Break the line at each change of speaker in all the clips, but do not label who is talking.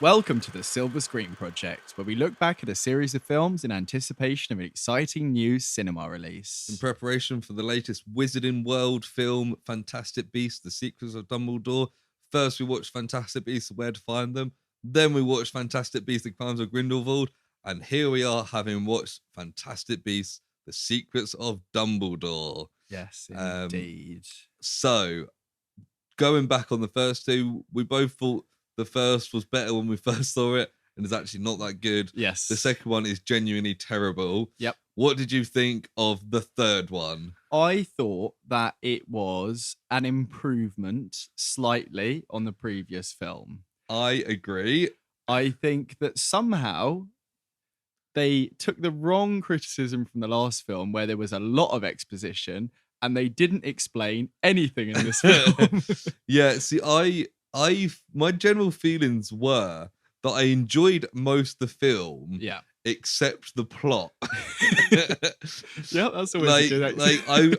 Welcome to the Silver Screen Project, where we look back at a series of films in anticipation of an exciting new cinema release.
In preparation for the latest Wizarding World film, Fantastic Beasts: The Secrets of Dumbledore. First, we watched Fantastic Beasts: Where to Find Them. Then we watched Fantastic Beasts: The Crimes of Grindelwald. And here we are, having watched Fantastic Beasts: The Secrets of Dumbledore.
Yes, indeed.
So, going back on the first two, we both thought the first was better when we first saw it, and it's actually not that good.
Yes.
The second one is genuinely terrible.
Yep.
What did you think of the third one?
I thought that it was an improvement slightly on the previous film.
I agree.
I think that somehow they took the wrong criticism from the last film where there was a lot of exposition and they didn't explain anything in this film.
Yeah, see, my general feelings were that I enjoyed most of the film.
Yeah.
Except the plot.
Yeah, that's always good.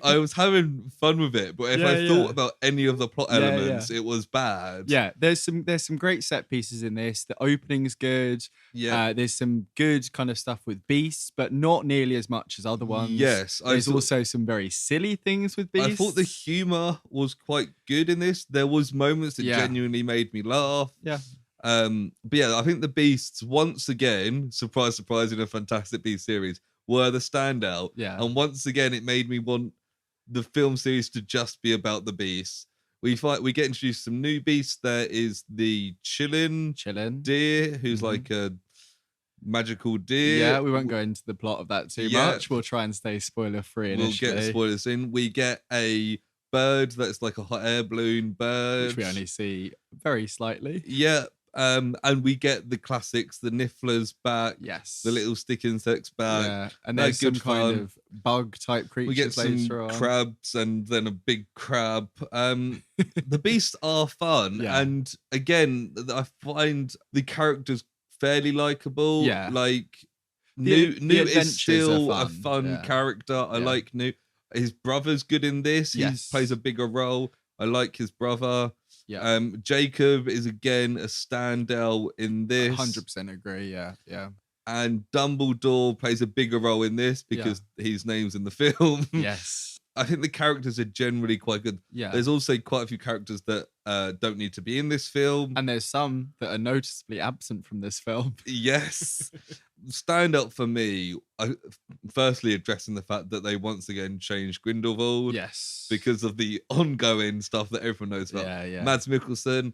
I was having fun with it, but if I thought about any of the plot elements, it was bad.
Yeah, there's some great set pieces in this. The opening's good.
Yeah,
there's some good kind of stuff with beasts, but not nearly as much as other ones.
Yes,
there's also some very silly things with beasts.
I thought the humor was quite good in this. There was moments that genuinely made me laugh.
Yeah.
But yeah, I think the Beasts, once again, surprise, in a Fantastic Beasts series, were the standout.
Yeah.
And once again, it made me want the film series to just be about the Beasts. We get introduced some new beasts. There is the Chillin deer, who's like a magical deer.
Yeah, we won't go into the plot of that too much. We'll try and stay spoiler free initially.
We'll get spoilers in. We get a bird that's like a hot air balloon bird,
which we only see very slightly.
Yeah. And we get the classics, the Nifflers back,
yes,
the little stick insects back,
yeah, and there's some kind of bug type creatures.
We get some crabs and then a big crab. The beasts are fun, and again, I find the characters fairly likable.
Yeah,
like Newt is still a fun character. I like Newt. His brother's good in this. He plays a bigger role. I like his brother.
Yeah.
Jacob is again a standout in this.
100% agree. Yeah.
And Dumbledore plays a bigger role in this because his name's in the film.
Yes.
I think the characters are generally quite good.
Yeah.
There's also quite a few characters that don't need to be in this film.
And there's some that are noticeably absent from this film.
Yes. Stand up for me, firstly addressing the fact that they once again changed Grindelwald.
Yes.
Because of the ongoing stuff that everyone knows about.
Yeah.
Mads Mikkelsen.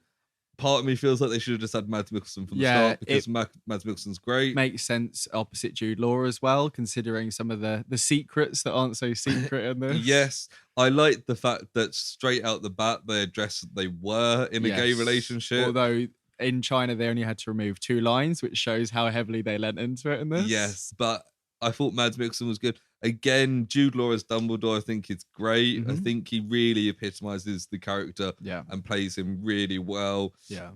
Part of me feels like they should have just had Mads Mikkelsen from the start because Mads Mikkelsen's great.
Makes sense opposite Jude Law as well, considering some of the secrets that aren't so secret in this.
Yes. I like the fact that straight out the bat they addressed that they were in a gay relationship.
Although in China they only had to remove 2 lines, which shows how heavily they lent into it in this.
Yes, but I thought Mads Mikkelsen was good. Again, Jude Law as Dumbledore, I think it's great.
Mm-hmm.
I think he really epitomizes the character and plays him really well.
Yeah.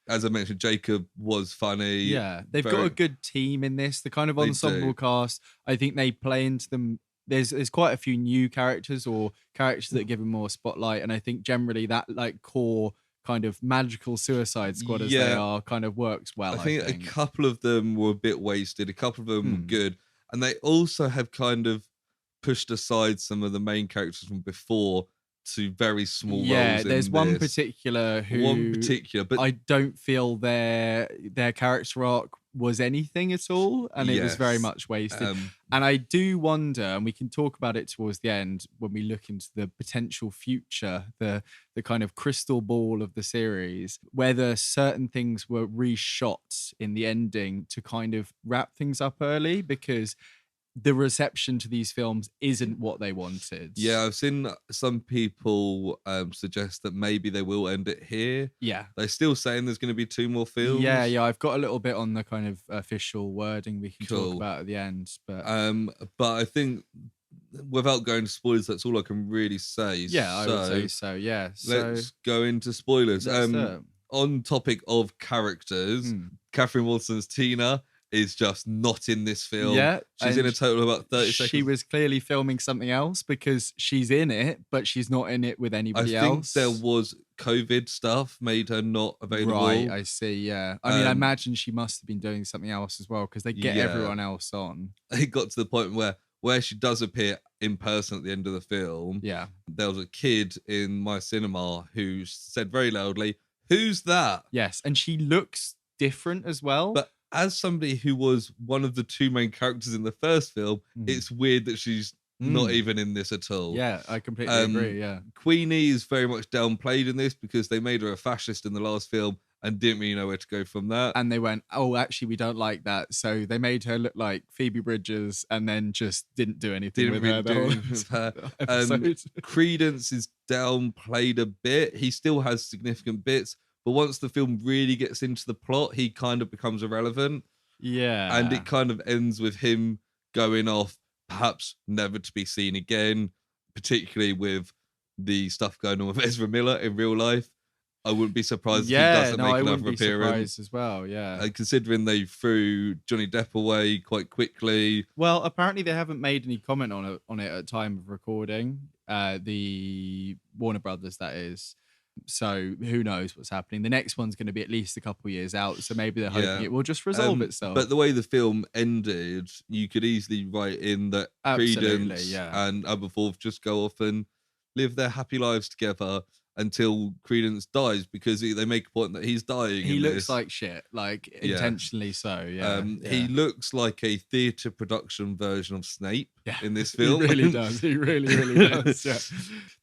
As I mentioned, Jacob was funny.
Yeah, they've got a good team in this. The kind of ensemble cast, I think they play into them. There's quite a few new characters or characters that give them more spotlight, and I think generally that like core kind of magical Suicide Squad as they are kind of works well.
I think a couple of them were a bit wasted. A couple of them were good. And they also have kind of pushed aside some of the main characters from before to very small roles.
Yeah, there's one particular but I don't feel their character arc was anything at all, and it was very much wasted. And I do wonder, and we can talk about it towards the end when we look into the potential future, the kind of crystal ball of the series, whether certain things were reshot in the ending to kind of wrap things up early, because the reception to these films isn't what they wanted.
Yeah, I've seen some people suggest that maybe they will end it here.
Yeah.
They're still saying there's going to be 2 more films.
Yeah, I've got a little bit on the kind of official wording we can talk about at the end. But
I think without going to spoilers, that's all I can really say.
Yeah, I would say so, yeah.
Let's go into spoilers. On topic of characters, Catherine Waterston's Tina is just not in this film.
Yeah.
She's in a total of about 30 seconds.
She was clearly filming something else because she's in it, but she's not in it with anybody else.
I think there was COVID stuff made her not available.
Right, I see, yeah. I mean, I imagine she must have been doing something else as well because they get everyone else on.
It got to the point where she does appear in person at the end of the film.
Yeah.
There was a kid in my cinema who said very loudly, "Who's that?"
Yes, and she looks different as well.
But as somebody who was one of the two main characters in the first film, it's weird that she's not even in this at all.
Yeah, I completely agree, yeah.
Queenie is very much downplayed in this because they made her a fascist in the last film and didn't really know where to go from that.
And they went, oh, actually, we don't like that. So they made her look like Phoebe Bridgers and then just didn't do anything with her.
Credence is downplayed a bit. He still has significant bits, but once the film really gets into the plot, he kind of becomes irrelevant.
Yeah.
And it kind of ends with him going off, perhaps never to be seen again, particularly with the stuff going on with Ezra Miller in real life. I wouldn't be surprised if he doesn't make another appearance
as well. Yeah,
and considering they threw Johnny Depp away quite quickly.
Well, apparently they haven't made any comment on it at time of recording. The Warner Brothers, that is. So who knows what's happening? The next one's going to be at least a couple years out, so maybe they're hoping it will just resolve itself.
But the way the film ended, you could easily write in that Credence and Aberforth just go off and live their happy lives together until Credence dies, because they make a point that he's dying.
He looks like shit, like intentionally so. Yeah,
he looks like a theatre production version of Snape in this film.
He really does. He really does. Yeah.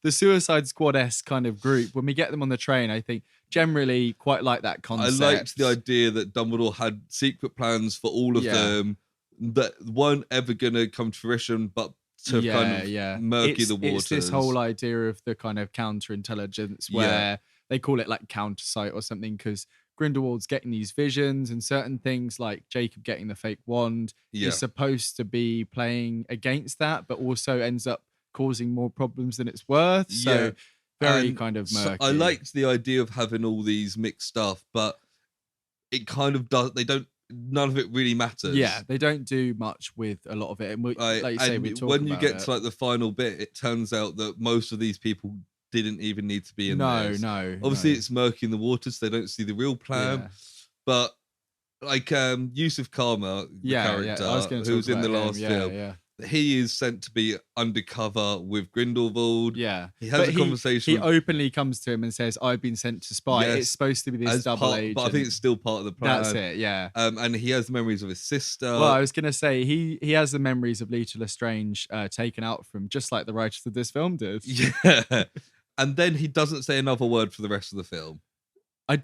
The Suicide Squad-esque kind of group, when we get them on the train, I think generally quite like that concept.
I liked the idea that Dumbledore had secret plans for all of them that weren't ever going to come to fruition, but to kind of murky the waters.
It's this whole idea of the kind of counterintelligence where they call it like countersight or something, because Grindelwald's getting these visions and certain things like Jacob getting the fake wand is supposed to be playing against that, but also ends up causing more problems than it's worth. So very kind of murky.
So I liked the idea of having all these mixed stuff, but it kind of does. None of it really matters.
Yeah, they don't do much with a lot of it. And like you say, we talk
when you get
it.
to like the final bit, it turns out that most of these people didn't even need to be in there.
No.
Obviously, it's murky in the waters. So they don't see the real plan. But like Yusuf Karma, the character who's in the last film, he is sent to be undercover with Grindelwald.
Yeah.
He has a conversation.
He openly comes to him and says, I've been sent to spy. It's supposed to be this double agent.
But I think it's still part of the plan.
That's it, yeah.
And he has the memories of his sister.
Well, I was going to say, he has the memories of Leta Lestrange taken out from, just like the writers of this film did.
Yeah. And then he doesn't say another word for the rest of the film.
I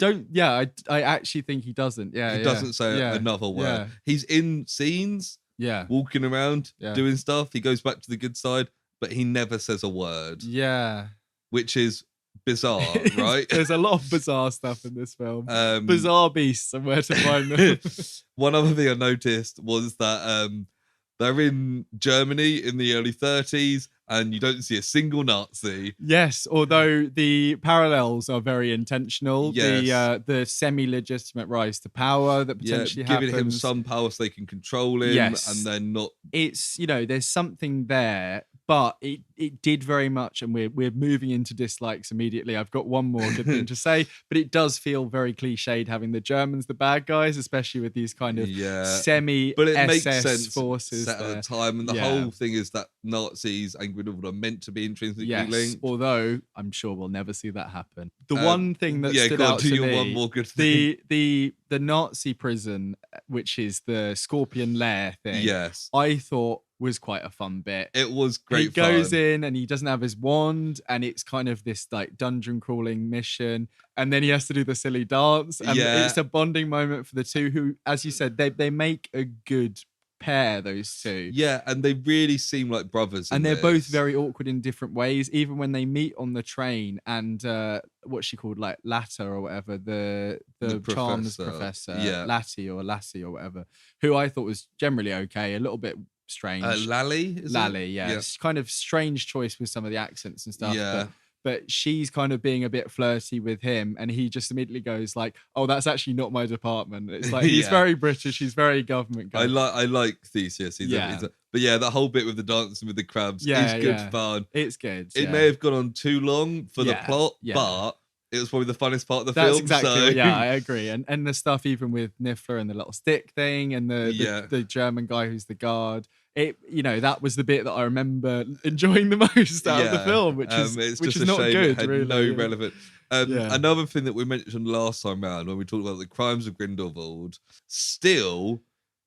actually think he doesn't. Yeah.
He doesn't say another word. Yeah. He's in scenes.
Yeah.
Walking around, doing stuff. He goes back to the good side, but he never says a word.
Yeah.
Which is bizarre, right?
There's a lot of bizarre stuff in this film. Bizarre beasts and where to find them.
One other thing I noticed was that they're in Germany in the early 30s and you don't see a single Nazi.
Yes, although the parallels are very intentional. Yes. The semi-legitimate rise to power that potentially happens.
Giving him some power so they can control him and then not...
It's, there's something there, but it did very much, and we're moving into dislikes immediately. I've got one more good thing to say, but it does feel very cliched having the Germans the bad guys, especially with these kind of semi-SS forces
set at the time. And the whole thing is that Nazis and Grindelwald are meant to be intrinsically linked.
Although I'm sure we'll never see that happen. The one thing that stood out to me,
one more good thing.
the Nazi prison, which is the Scorpion Lair thing, I thought was quite a fun bit.
It was great.
He goes in and he doesn't have his wand, and it's kind of this like dungeon crawling mission, and then he has to do the silly dance, and it's a bonding moment for the two who, as you said, they make a good pair, those two.
Yeah, and they really seem like brothers.
And they're both very awkward in different ways, even when they meet on the train. And what's she called, like Latta or whatever, the charms professor, Latty or Lassie or whatever, who I thought was generally okay, a little bit strange.
Lally?
Lally, yeah. It's kind of strange choice with some of the accents and stuff.
Yeah.
but she's kind of being a bit flirty with him, and he just immediately goes like, "Oh, that's actually not my department." It's like he's very British, he's very government guy.
I like Theseus. But yeah, that whole bit with the dancing with the crabs is good fun.
It's good.
It may have gone on too long for the plot, but it was probably the funnest part of the film.
Exactly. Yeah, I agree. And the stuff even with Niffler and the little stick thing and the German guy who's the guard. That was the bit that I remember enjoying the most out of the film, which is not good. It had really.
No relevant. Another thing that we mentioned last time around when we talked about the crimes of Grindelwald, still,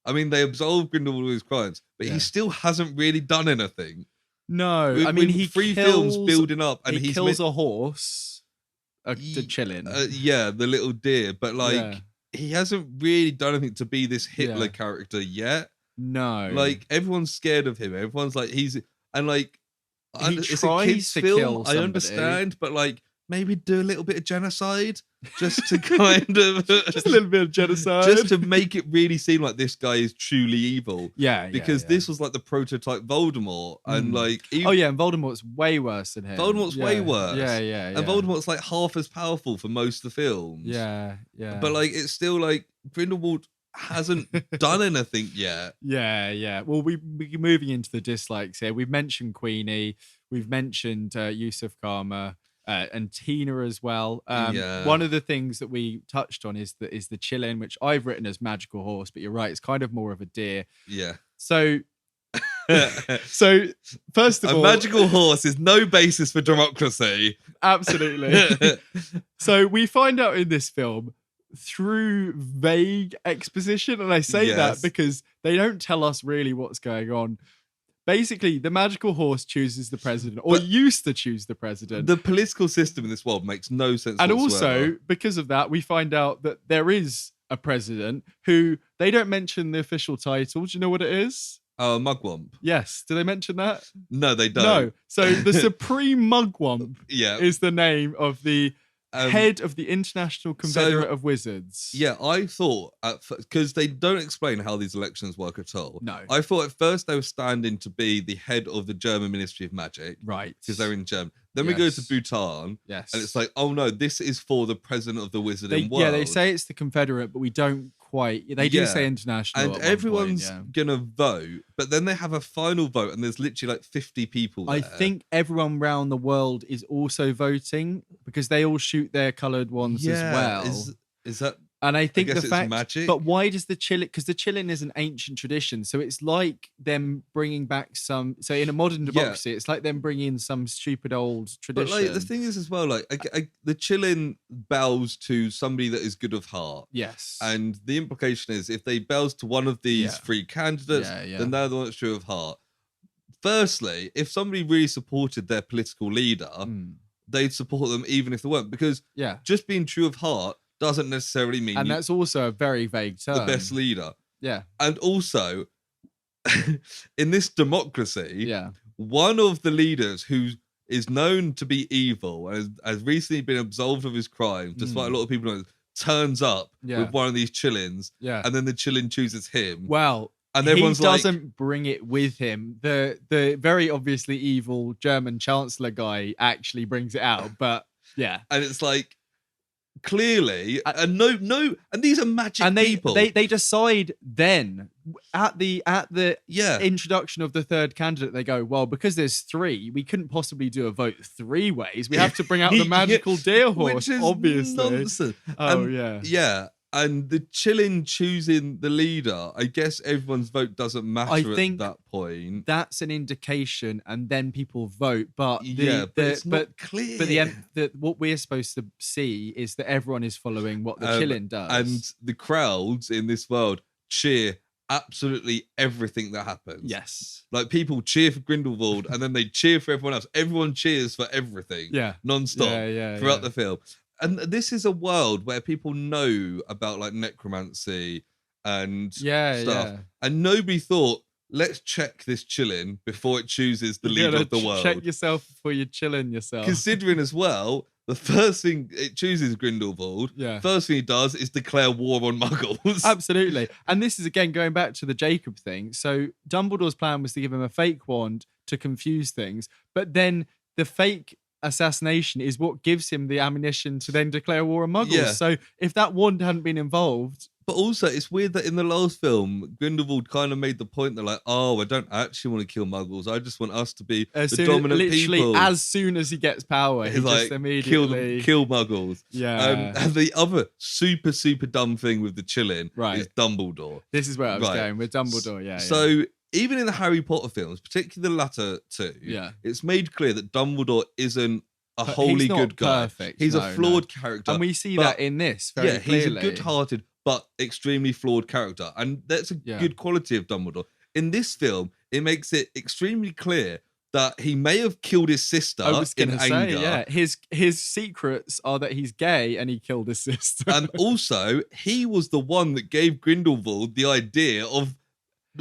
I mean, they absolved Grindelwald of his crimes, but he still hasn't really done anything.
No, I mean, he
three films building up, and
he kills a horse, the chillin.
The little deer, but he hasn't really done anything to be this Hitler character yet.
No,
like everyone's scared of him. Everyone's like it's
a
kids film. I understand, but like maybe do a little bit of genocide just to kind of
just a little bit of genocide,
just to make it really seem like this guy is truly evil. Because this was like the prototype Voldemort, and like
and Voldemort's way worse than him.
Voldemort's way worse.
And
Voldemort's like half as powerful for most of the films. But like it's still like Grindelwald hasn't done anything yet.
Well, we're moving into the dislikes here. We've mentioned Queenie, we've mentioned Yusuf Kama, and Tina as well. One of the things that we touched on is the Chillin, which I've written as magical horse, but you're right, it's kind of more of a deer. So first of all,
a magical horse is no basis for democracy.
Absolutely. So we find out in this film through vague exposition, and I say that because they don't tell us really what's going on. Basically, the magical horse chooses the president, or used to choose the president.
The political system in this world makes no sense
and
whatsoever.
Also, because of that, we find out that there is a president who they don't mention the official title. Do you know what it is?
Mugwump.
Yes. Do they mention that?
No, they don't.
No. So the Supreme Mugwump is the name of the head of the International Confederate of Wizards.
Yeah, I thought, because they don't explain how these elections work at all.
No.
I thought at first they were standing to be the head of the German Ministry of Magic.
Right.
Because they're in German. Then we go to Bhutan.
Yes.
And it's like, oh no, this is for the president of the Wizarding world.
Yeah, they say it's the Confederate, but we don't quite. They do say international.
And everyone's going to vote, but then they have a final vote, and there's literally like 50 people there.
I think everyone around the world is also voting because they all shoot their coloured ones as well.
Is that...
And I think the fact,
magic.
But why does the Chillin? Because the Chillin is an ancient tradition, so it's like them bringing back some. So in a modern democracy, it's like them bringing some stupid old tradition.
But like the thing is as well, like the Chillin bows to somebody that is good of heart.
Yes,
and the implication is if they bows to one of these three candidates, then they're the one that's true of heart. Firstly, if somebody really supported their political leader, they'd support them even if they weren't, because just being true of heart doesn't necessarily mean,
and that's also a very vague term,
the best leader.
Yeah.
And also in this democracy, one of the leaders who is known to be evil and has recently been absolved of his crimes, despite a lot of people know, turns up with one of these Chillins, and then the Chillin chooses him.
Well,
and everyone's
he doesn't bring it with him. The very obviously evil German chancellor guy actually brings it out, but and
it's like, clearly, and and these are magic people.
They decide then at the introduction of the third candidate. They go, well, because there's three, we couldn't possibly do a vote three ways. We have to bring out the magical deer horse,
which is
obviously.
Nonsense. And the Chillin choosing the leader, I guess everyone's vote doesn't matter at that point.
That's an indication, and then people vote. But
it's not clear.
But what we're supposed to see is that everyone is following what the Chillin does,
and the crowds in this world cheer absolutely everything that happens.
Yes,
like people cheer for Grindelwald, and then they cheer for everyone else. Everyone cheers for everything. Non-stop throughout the film. And this is a world where people know about like necromancy and stuff. And nobody thought, let's check this Chillin before it chooses the leader of the world.
Check yourself before you're chilling yourself.
Considering as well, the first thing it chooses Grindelwald, first thing he does is declare war on Muggles.
Absolutely. And this is again going back to the Jacob thing. So Dumbledore's plan was to give him a fake wand to confuse things, but then the fake assassination is what gives him the ammunition to then declare war on Muggles.
Yeah.
So if that wand hadn't been involved...
But also, it's weird that in the last film, Grindelwald kind of made the point that, like, oh, I don't actually want to kill Muggles. I just want us to be the dominant people.
As soon as he gets power, he just immediately...
Kill Muggles.
Yeah.
And the other super, super dumb thing with the chilling is Dumbledore.
This is where I was going, with Dumbledore, yeah.
So... even in the Harry Potter films, particularly the latter two, it's made clear that Dumbledore isn't a wholly good guy.
Perfect.
He's a flawed character.
And we see that in this very clearly.
He's a good-hearted but extremely flawed character. And that's a good quality of Dumbledore. In this film, it makes it extremely clear that he may have killed his sister in anger.
His secrets are that he's gay and he killed his sister.
And also, he was the one that gave Grindelwald the idea of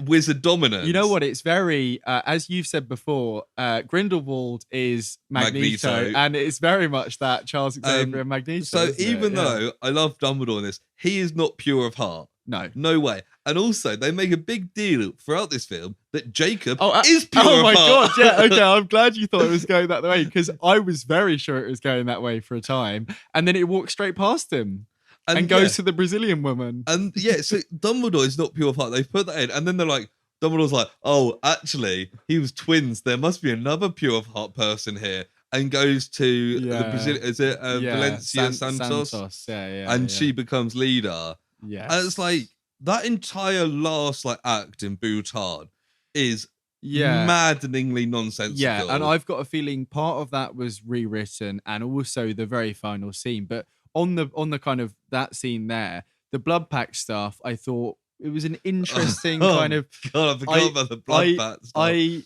wizard dominance.
You know what? It's very, as you've said before, Grindelwald is Magneto, and it's very much that Charles Xavier and Magneto.
So even though I love Dumbledore in this, he is not pure of heart. No way. And also, they make a big deal throughout this film that Jacob is pure of heart. Oh my god!
Yeah. Okay, I'm glad you thought it was going that way, because I was very sure it was going that way for a time, and then it walked straight past him. And goes to the Brazilian woman.
And so Dumbledore is not pure of heart. They've put that in. And then they're like, Dumbledore's like, oh, actually, he was twins. There must be another pure of heart person here. And goes to the Brazilian, is it Valencia Santos? And she becomes leader.
Yeah.
And it's like, that entire last act in Bhutan is maddeningly nonsensical.
Yeah, and I've got a feeling part of that was rewritten, and also the very final scene. But on the kind of that scene there, the blood pact stuff, I thought it was an interesting kind of...
God, I forgot about the blood pact stuff.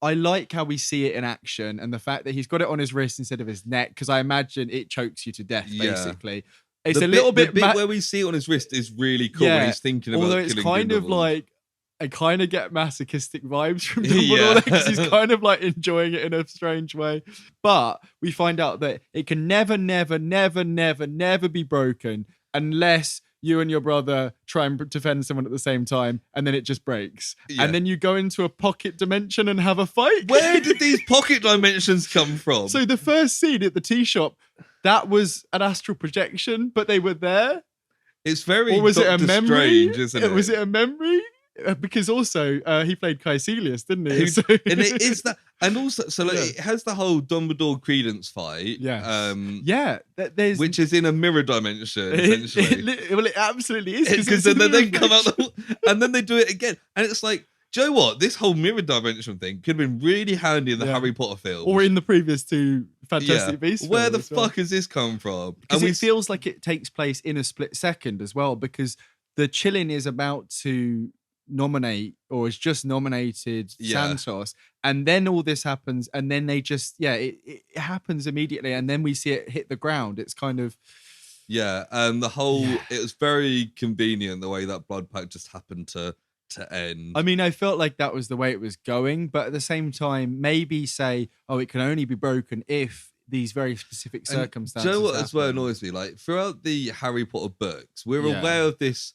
I like how we see it in action, and the fact that he's got it on his wrist instead of his neck, because I imagine it chokes you to death, basically. It's a little bit...
The bit where we see it on his wrist is really cool when he's thinking about killing Grindelwald. Although it's kind of like... I kind of get masochistic vibes from Dumbledore because he's kind of enjoying it in a strange way. But we find out that it can never, never, never, never, never be broken unless you and your brother try and defend someone at the same time, and then it just breaks. Yeah. And then you go into a pocket dimension and have a fight. Where did these pocket dimensions come from?
So the first scene at the tea shop, that was an astral projection, but they were there.
It's very strange, isn't it?
Was it a memory? Because also he played Caecilius, didn't he?
And it is that, and also it has the whole Dumbledore Credence fight.
There's
which is in a mirror dimension. Essentially,
it absolutely is,
because then they come out and then they do it again, and it's like, do you know what? This whole mirror dimension thing could have been really handy in the Harry Potter film,
or in the previous two Fantastic Beasts.
Where the fuck has this come from?
Because it feels like it takes place in a split second as well, because the Chilling is about to nominate, or is just nominated Santos, and then all this happens, and then they just it happens immediately, and then we see it hit the ground. It's kind of
and the whole it was very convenient the way that blood pact just happened to end.
I mean, I felt like that was the way it was going, but at the same time, maybe say, it can only be broken if these very specific circumstances.
Do you know what as well annoys me? Like, throughout the Harry Potter books, we're aware of this.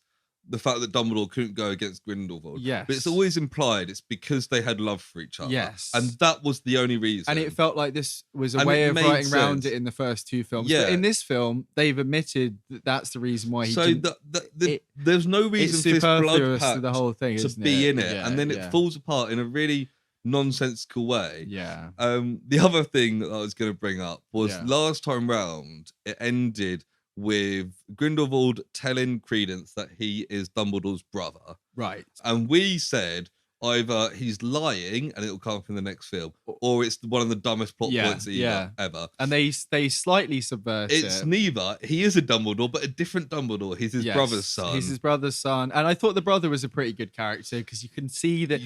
The fact that Dumbledore couldn't go against Grindelwald.
Yes.
But it's always implied it's because they had love for each other.
Yes.
And that was the only reason.
And it felt like this was a way of writing around it in the first two films.
Yeah.
But in this film, they've admitted that that's the reason why he didn't...
there's no reason for this blood pact
the whole thing,
to be in it. And then it falls apart in a really nonsensical way.
Yeah.
The other thing that I was going to bring up was last time round, it ended with Grindelwald telling Credence that he is Dumbledore's brother.
Right.
And we said either he's lying and it'll come up in the next film, or it's one of the dumbest plot points ever.
And they slightly subvert it.
It's neither. He is a Dumbledore, but a different Dumbledore. He's his brother's son.
He's his brother's son. And I thought the brother was a pretty good character, because you can see that,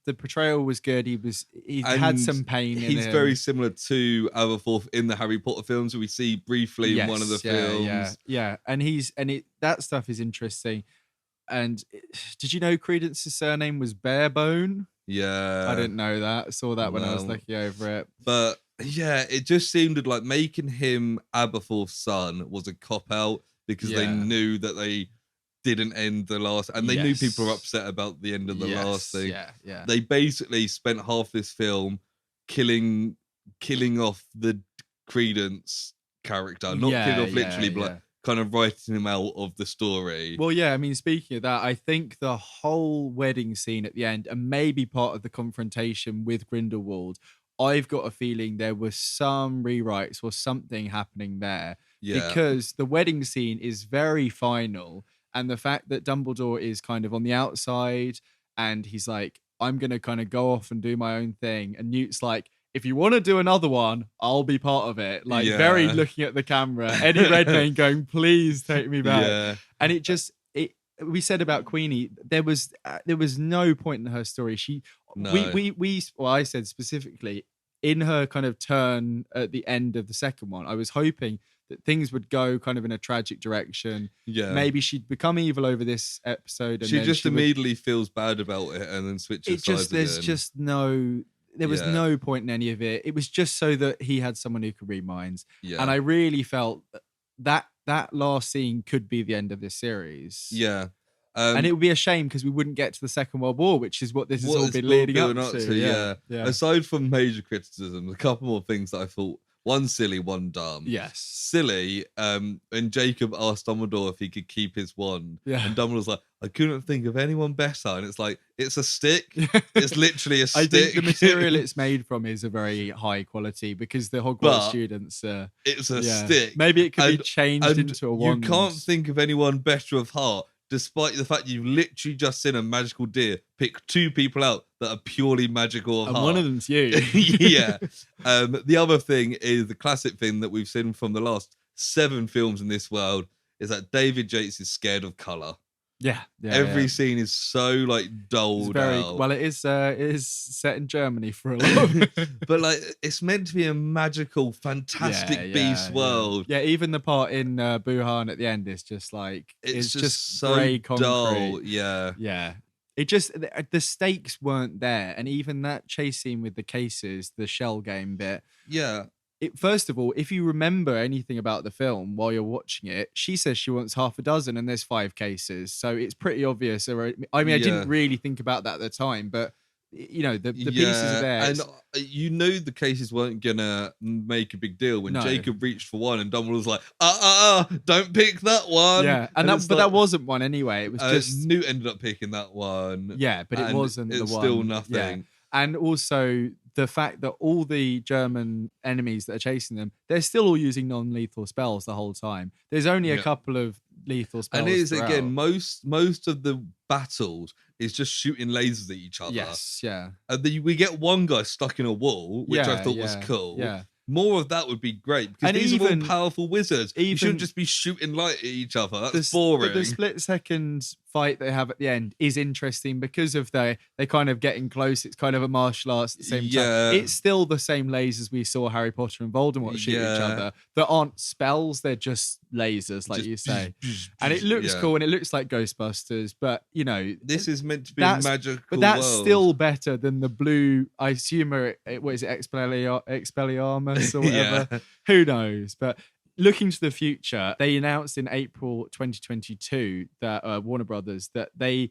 the portrayal was good. He had some pain in him.
He's very similar to Aberforth in the Harry Potter films, we see briefly in one of the films.
Yeah. And that stuff is interesting. And did you know Credence's surname was Barebone?
Yeah.
I didn't know that. I saw that when I was looking over it.
But it just seemed like making him Aberforth's son was a cop-out, because they knew that they didn't end the last... And they knew people were upset about the end of the last thing.
Yeah.
They basically spent half this film killing killing off the Credence character, not killing off literally, but like kind of writing him out of the story.
Well, yeah, I mean, speaking of that, I think the whole wedding scene at the end, and maybe part of the confrontation with Grindelwald, I've got a feeling there was some rewrites or something happening there. Yeah. Because the wedding scene is very final, and the fact that Dumbledore is kind of on the outside and he's like, I'm going to kind of go off and do my own thing. And Newt's like, if you want to do another one, I'll be part of it. Like, very looking at the camera. Eddie Redmayne going, please take me back. Yeah. And we said about Queenie, there was no point in her story. I said specifically in her kind of turn at the end of the second one, I was hoping that things would go kind of in a tragic direction. Yeah. Maybe she'd become evil over this episode. And
she just immediately feels bad about it and then switches sides again.
There was no point in any of it. It was just so that he had someone who could read minds. Yeah. And I really felt that last scene could be the end of this series.
Yeah.
And it would be a shame because we wouldn't get to the Second World War, which is what this has all been leading up to.
Yeah. Aside from major criticism, a couple more things that I thought, one silly, one dumb.
Yes.
Silly, when Jacob asked Dumbledore if he could keep his wand, and Dumbledore's like, I couldn't think of anyone better. And it's like, it's a stick. It's literally a stick.
I think the material it's made from is a very high quality because the Hogwarts students...
it's a stick.
Maybe it could be changed into a wand.
You can't think of anyone better of heart, despite the fact you've literally just seen a magical deer pick two people out that are purely magical of heart.
And one of them's you.
Yeah. The other thing is the classic thing that we've seen from the last 7 films in this world is that David Yates is scared of colour.
Yeah.
Every scene is so like dulled out.
Well, it is set in Germany for a lot.
But like it's meant to be a magical, fantastic beast world.
Yeah, even the part in Wuhan at the end is just like it's just so grey concrete.
Dull. Yeah.
Yeah. It just the stakes weren't there, and even that chase scene with the cases, the shell game bit.
Yeah.
First of all, if you remember anything about the film while you're watching it, she says she wants half a dozen and there's 5 cases. So it's pretty obvious. I mean, I didn't really think about that at the time, but you know, the pieces are there.
And you know the cases weren't gonna make a big deal when Jacob reached for one and Dumbledore was like, don't pick that one.
Yeah, that wasn't one anyway. It was just
Newt ended up picking that one.
Yeah, but it wasn't the one.
It's still nothing.
Yeah. And also the fact that all the German enemies that are chasing them, they're still all using non-lethal spells the whole time. There's only a couple of lethal spells.
And it is again, most of the battles is just shooting lasers at each other.
Yes, yeah.
And then we get one guy stuck in a wall, which I thought was cool.
Yeah.
More of that would be great because these are all powerful wizards. You shouldn't just be shooting light at each other. That's boring.
The split-second fight they have at the end is interesting because of they kind of getting close. It's kind of a martial arts at the same time. It's still the same lasers we saw Harry Potter and Voldemort shoot each other. That aren't spells. They're just lasers, like you say. And it looks cool and it looks like Ghostbusters. But, you know...
This is meant to be a magical
But that's
world.
Still better than the blue... I assume, what is it, Expelliarmus or whatever? Yeah. Who knows? But... Looking to the future, they announced in April 2022 that Warner Brothers that they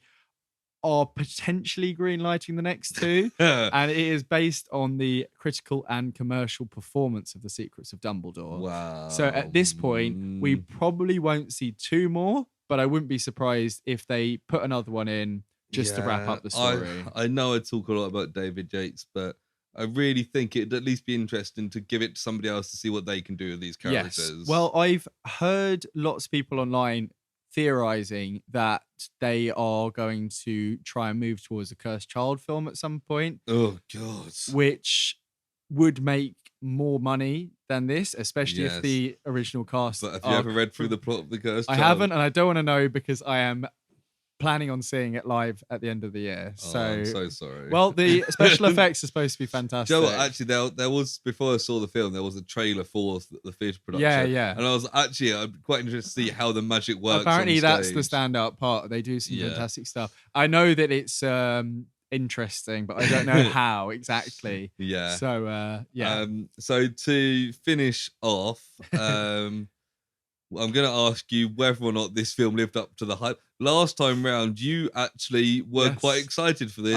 are potentially greenlighting the next 2, and it is based on the critical and commercial performance of The Secrets of Dumbledore.
Wow!
So at this point, we probably won't see 2 more, but I wouldn't be surprised if they put another one in just to wrap up the story.
I know I talk a lot about David Yates, but I really think it'd at least be interesting to give it to somebody else to see what they can do with these characters.
Yes. Well, I've heard lots of people online theorizing that they are going to try and move towards a Cursed Child film at some point.
Oh, God.
Which would make more money than this, especially if the original cast...
But have you ever read through the plot of the Cursed Child?
I haven't, and I don't want to know because I am... planning on seeing it live at the end of the year. So
I'm so sorry.
Well, the special effects are supposed to be fantastic.
Do you know what? Actually, there was, before I saw the film, there was a trailer for the theatre production.
Yeah.
And I was actually, I'm quite interested to see how the magic works.
Apparently, that's the standout part. They do some fantastic stuff. I know that it's interesting, but I don't know how exactly.
Yeah.
So,
so to finish off, I'm going to ask you whether or not this film lived up to the hype. last time round, you actually were quite excited for this.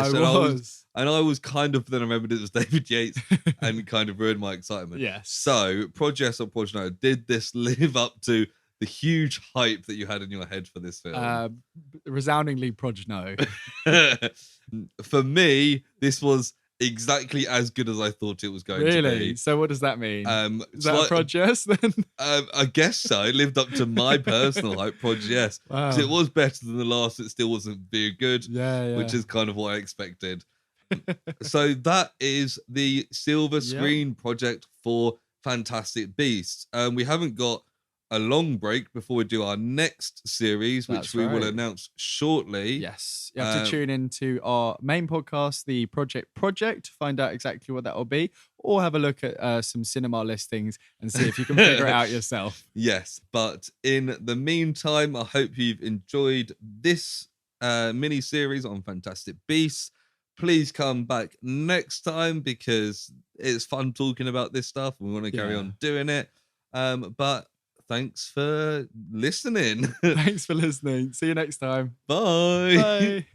I
was kind of, then I remembered it was David Yates and kind of ruined my excitement.
Yes.
So, Proj Yes or Proj No, did this live up to the huge hype that you had in your head for this film?
Resoundingly Proj No.
For me, this was exactly as good as I thought it was going to be.
Really? So what does that mean? Is that a Proj Yes then?
I guess so. It lived up to my personal hype, Proj Yes.
Wow.
Because it was better than the last. It still wasn't very good.
Yeah.
Which is kind of what I expected. So that is the silver screen project for Fantastic Beasts. We haven't got a long break before we do our next series, which we will announce shortly.
Yes. You have to tune into our main podcast, the Project, to find out exactly what that will be, or have a look at some cinema listings and see if you can figure it out yourself.
Yes. But in the meantime, I hope you've enjoyed this mini series on Fantastic Beasts. Please come back next time because it's fun talking about this stuff. We want to carry on doing it. But thanks for listening.
Thanks for listening. See you next time.
Bye.
Bye.